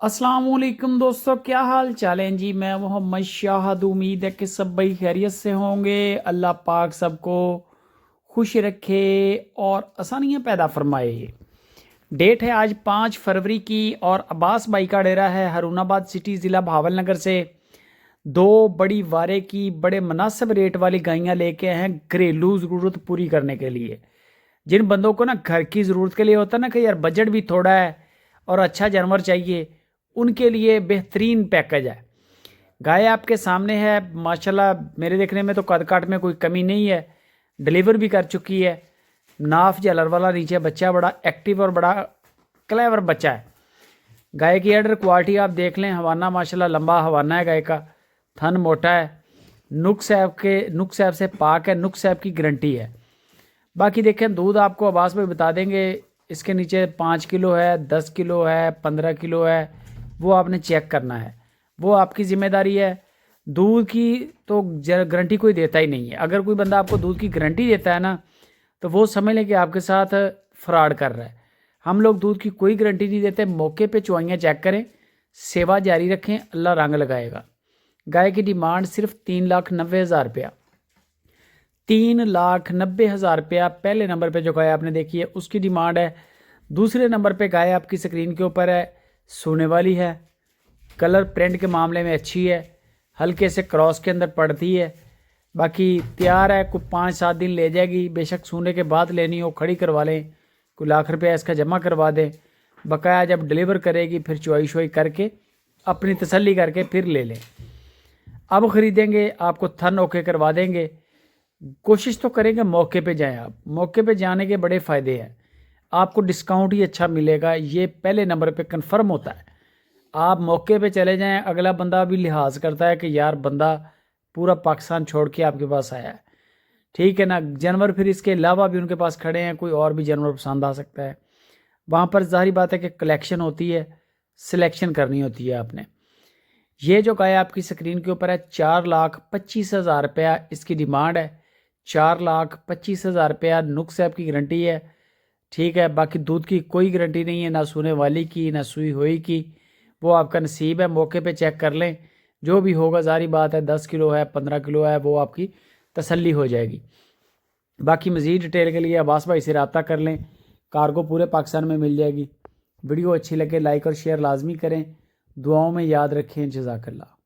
अस्सलाम वालेकुम दोस्तों, क्या हाल चाल है जी। मैं मोहम्मद शाहद, उम्मीद है कि सब भाई खैरियत से होंगे। अल्लाह पाक सबको खुश रखे और आसानियाँ पैदा फरमाए। डेट है आज 5 फरवरी की और अब्बास भाई का डेरा है हरुणाबाद सिटी ज़िला भावल नगर से। दो बड़ी वारे की बड़े मुनासिब रेट वाली गायें लेके आए हैं घरेलू ज़रूरत पूरी करने के लिए। जिन बंदों को ना घर की ज़रूरत के लिए होता है ना कि यार बजट भी थोड़ा है और अच्छा जानवर चाहिए, उनके लिए बेहतरीन पैकेज है। गाय आपके सामने है, माशाल्लाह मेरे देखने में तो कद काट में कोई कमी नहीं है। डिलीवर भी कर चुकी है। नाफ जलर वाला नीचे बच्चा, बड़ा एक्टिव और बड़ा क्लेवर बच्चा है। गाय की एडर क्वालिटी आप देख लें, हवाना माशाल्लाह लंबा हवाना है गाय का, थन मोटा है, नुक साहब से पाक है, नुक साहब की गारंटी है। बाकी देखें दूध आपको आवाज़ में बता देंगे, इसके नीचे 5 किलो है, 10 किलो है, 15 किलो है, वो आपने चेक करना है, वो आपकी ज़िम्मेदारी है। दूध की तो गारंटी कोई देता ही नहीं है। अगर कोई बंदा आपको दूध की गारंटी देता है ना, तो वो समझ लें कि आपके साथ फ्रॉड कर रहा है। हम लोग दूध की कोई गारंटी नहीं देते। मौके पे चुवाइयाँ चेक करें, सेवा जारी रखें, अल्लाह रंग लगाएगा। गाय की डिमांड सिर्फ 3,90,000 रुपया, 3,90,000 रुपया पहले नंबर पे जो गाय आपने देखी है उसकी डिमांड है। दूसरे नंबर पे गाय आपकी स्क्रीन के ऊपर है, सोने वाली है, कलर प्रिंट के मामले में अच्छी है, हल्के से क्रॉस के अंदर पड़ती है। बाकी तैयार है, कोई 5-7 दिन ले जाएगी। बेशक सोने के बाद लेनी हो खड़ी करवा लें, कोई लाख रुपया इसका जमा करवा दें। बकाया जब डिलीवर करेगी फिर चुवाई शुवाई करके अपनी तसल्ली करके फिर ले लें। अब ख़रीदेंगे आपको थन ओके करवा देंगे। कोशिश तो करेंगे मौके पे जाएं। आप मौके पे जाने के बड़े फ़ायदे हैं, आपको डिस्काउंट ही अच्छा मिलेगा, ये पहले नंबर पे कंफर्म होता है। आप मौके पे चले जाएं, अगला बंदा भी लिहाज करता है कि यार बंदा पूरा पाकिस्तान छोड़ के आपके पास आया है, ठीक है ना। जानवर फिर इसके अलावा भी उनके पास खड़े हैं, कोई और भी जानवर पसंद आ सकता है। वहाँ पर ज़ाहिर बात है कि कलेक्शन होती है, सिलेक्शन करनी होती है आपने। ये जो गाय आपकी स्क्रीन के ऊपर है 4,25,000 रुपया इसकी डिमांड है। 4,25,000 रुपया नुक साहब की गारंटी है, ठीक है। बाकी दूध की कोई गारंटी नहीं है, ना सोने वाली की ना सुई हुई की, वो आपका नसीब है। मौके पे चेक कर लें, जो भी होगा ज़ाहिर बात है 10 किलो है 15 किलो है, वो आपकी तसल्ली हो जाएगी। बाकी मज़ीद डिटेल के लिए अब्बास भाई से रब्ता कर लें, कार्गो पूरे पाकिस्तान में मिल जाएगी। वीडियो अच्छी लगे लाइक और शेयर लाजमी करें, दुआओं में याद रखें। जज़ाकल्लाह।